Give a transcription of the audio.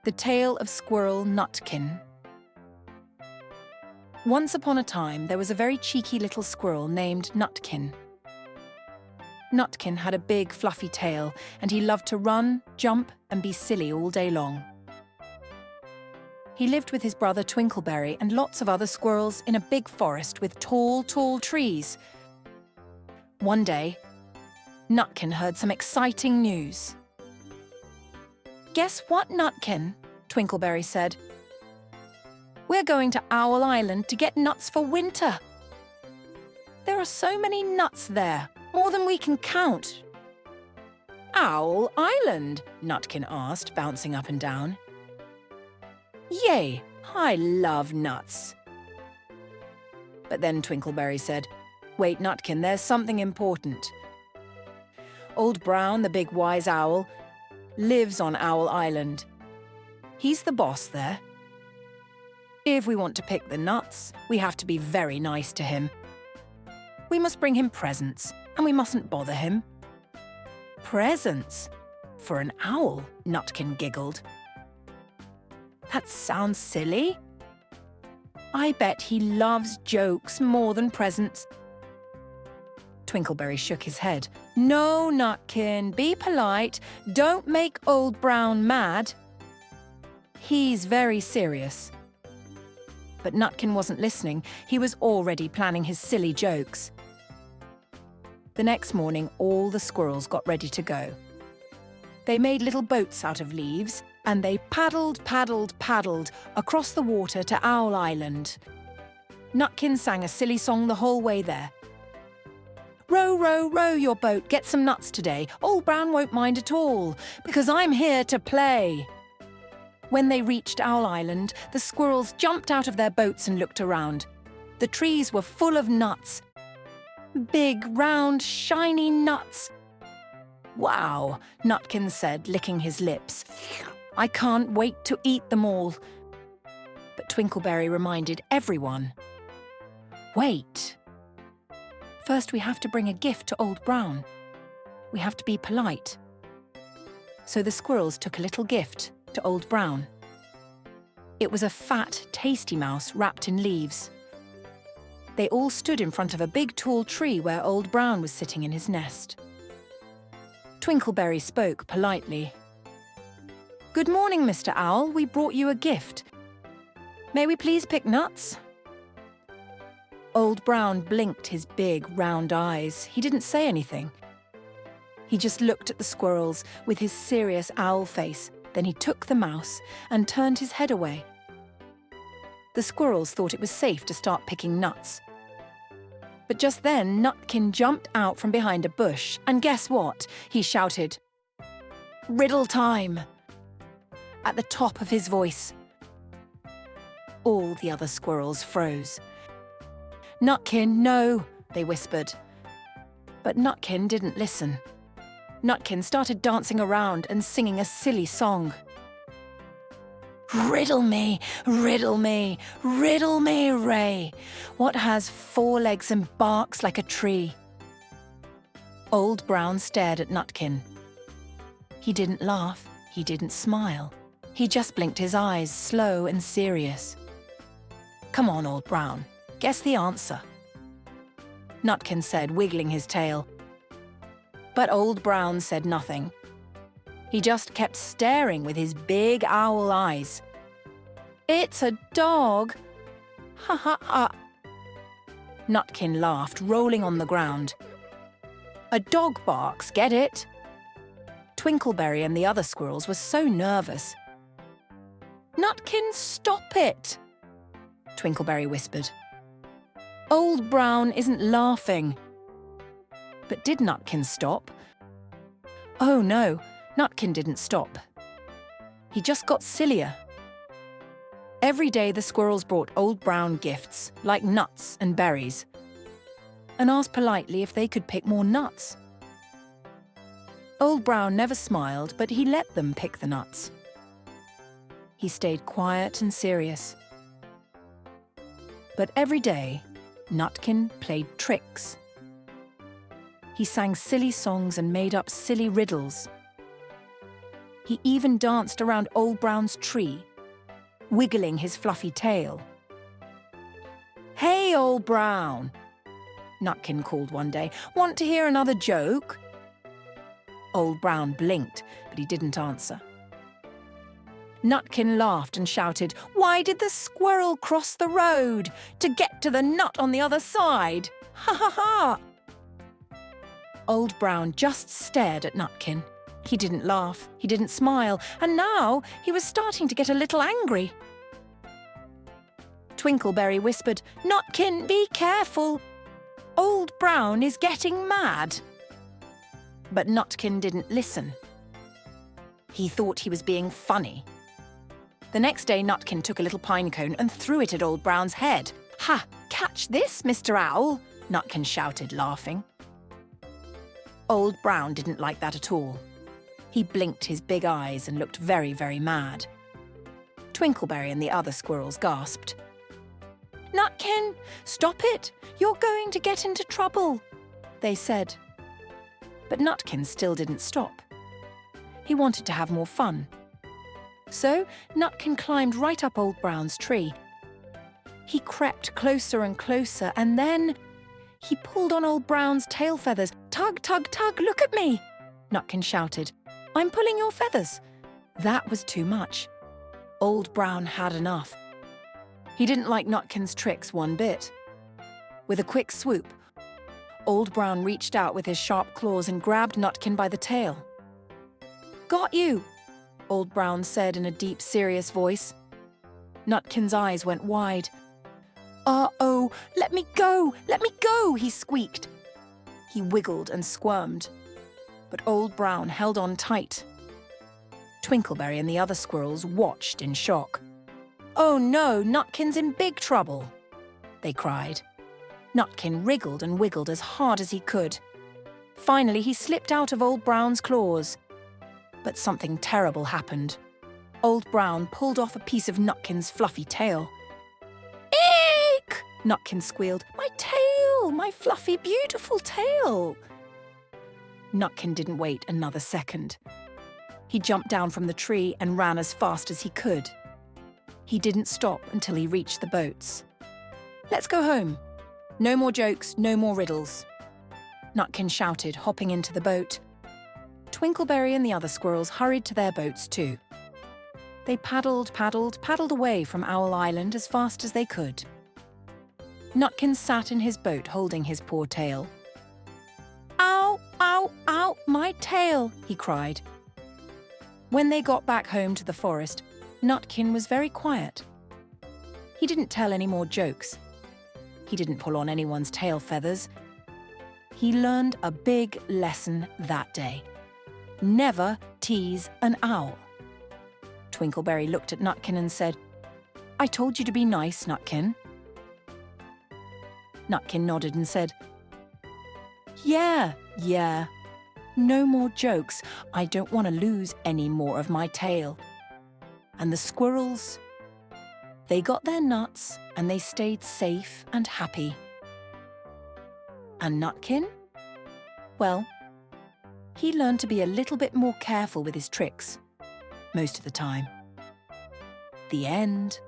The Tale of Squirrel Nutkin. Once upon a time, there was a very cheeky little squirrel named Nutkin. Nutkin had a big, fluffy tail, and he loved to run, jump, and be silly all day long. He lived with his brother Twinkleberry and lots of other squirrels in a big forest with tall, tall trees. One day, Nutkin heard some exciting news. "Guess what, Nutkin?" Twinkleberry said. "We're going to Owl Island to get nuts for winter. There are so many nuts there, more than we can count." "Owl Island?" Nutkin asked, bouncing up and down. "Yay, I love nuts." But then Twinkleberry said, "Wait, Nutkin, there's something important. Old Brown, the big wise owl, lives on Owl Island. He's the boss there. If we want to pick the nuts, we have to be very nice to him. We must bring him presents, and we mustn't bother him." "Presents? For an owl?" Nutkin giggled. "That sounds silly. I bet he loves jokes more than presents." Twinkleberry shook his head. "No, Nutkin, be polite. Don't make Old Brown mad. He's very serious." But Nutkin wasn't listening. He was already planning his silly jokes. The next morning, all the squirrels got ready to go. They made little boats out of leaves, and they paddled, paddled, paddled across the water to Owl Island. Nutkin sang a silly song the whole way there. "Row, row, row your boat, get some nuts today. Old Brown won't mind at all, because I'm here to play." When they reached Owl Island, the squirrels jumped out of their boats and looked around. The trees were full of nuts. Big, round, shiny nuts. "Wow," Nutkin said, licking his lips. "I can't wait to eat them all." But Twinkleberry reminded everyone, "Wait. First we have to bring a gift to Old Brown. We have to be polite." So the squirrels took a little gift to Old Brown. It was a fat, tasty mouse wrapped in leaves. They all stood in front of a big, tall tree where Old Brown was sitting in his nest. Twinkleberry spoke politely. "Good morning, Mr. Owl. We brought you a gift. May we please pick nuts?" Old Brown blinked his big, round eyes. He didn't say anything. He just looked at the squirrels with his serious owl face. Then he took the mouse and turned his head away. The squirrels thought it was safe to start picking nuts. But just then, Nutkin jumped out from behind a bush, and guess what? He shouted, "Riddle time!" at the top of his voice. All the other squirrels froze. "Nutkin, no," they whispered. But Nutkin didn't listen. Nutkin started dancing around and singing a silly song. "Riddle me, riddle me, riddle me, Ray. What has 4 legs and barks like a tree?" Old Brown stared at Nutkin. He didn't laugh, he didn't smile. He just blinked his eyes, slow and serious. "Come on, Old Brown, guess the answer," Nutkin said, wiggling his tail. But Old Brown said nothing. He just kept staring with his big owl eyes. "It's a dog! Ha ha ha!" Nutkin laughed, rolling on the ground. "A dog barks, get it?" Twinkleberry and the other squirrels were so nervous. "Nutkin, stop it!" Twinkleberry whispered. "Old Brown isn't laughing." But did Nutkin stop? Oh no, Nutkin didn't stop. He just got sillier. Every day the squirrels brought Old Brown gifts, like nuts and berries, and asked politely if they could pick more nuts. Old Brown never smiled, but he let them pick the nuts. He stayed quiet and serious. But every day, Nutkin played tricks. He sang silly songs and made up silly riddles. He even danced around Old Brown's tree, wiggling his fluffy tail. "Hey, Old Brown," Nutkin called one day. "Want to hear another joke?" Old Brown blinked, but he didn't answer. Nutkin laughed and shouted, "Why did the squirrel cross the road? To get to the nut on the other side! Ha ha ha!" Old Brown just stared at Nutkin. He didn't laugh, he didn't smile, and now he was starting to get a little angry. Twinkleberry whispered, "Nutkin, be careful! Old Brown is getting mad." But Nutkin didn't listen. He thought he was being funny. The next day, Nutkin took a little pine cone and threw it at Old Brown's head. "Ha! Catch this, Mr. Owl!" Nutkin shouted, laughing. Old Brown didn't like that at all. He blinked his big eyes and looked very, very mad. Twinkleberry and the other squirrels gasped. "Nutkin, stop it! You're going to get into trouble," they said. But Nutkin still didn't stop. He wanted to have more fun. So Nutkin climbed right up Old Brown's tree. He crept closer and closer, and then he pulled on Old Brown's tail feathers. "Tug, tug, tug, look at me!" Nutkin shouted. "I'm pulling your feathers." That was too much. Old Brown had enough. He didn't like Nutkin's tricks one bit. With a quick swoop, Old Brown reached out with his sharp claws and grabbed Nutkin by the tail. "Got you," Old Brown said in a deep, serious voice. Nutkin's eyes went wide. "Uh-oh, let me go, let me go," he squeaked. He wiggled and squirmed, but Old Brown held on tight. Twinkleberry and the other squirrels watched in shock. "Oh no, Nutkin's in big trouble," they cried. Nutkin wriggled and wiggled as hard as he could. Finally, he slipped out of Old Brown's claws. But something terrible happened. Old Brown pulled off a piece of Nutkin's fluffy tail. "Eek!" Nutkin squealed. "My tail! My fluffy, beautiful tail!" Nutkin didn't wait another second. He jumped down from the tree and ran as fast as he could. He didn't stop until he reached the boats. "Let's go home. No more jokes, no more riddles," Nutkin shouted, hopping into the boat. Twinkleberry and the other squirrels hurried to their boats too. They paddled, paddled, paddled away from Owl Island as fast as they could. Nutkin sat in his boat holding his poor tail. "Ow, ow, ow, my tail!" he cried. When they got back home to the forest, Nutkin was very quiet. He didn't tell any more jokes. He didn't pull on anyone's tail feathers. He learned a big lesson that day. Never tease an owl. Twinkleberry looked at Nutkin and said, "I told you to be nice, Nutkin." Nutkin nodded and said, Yeah. No more jokes. I don't want to lose any more of my tail." And the squirrels, they got their nuts and they stayed safe and happy. And Nutkin? Well, he learned to be a little bit more careful with his tricks, most of the time. The end.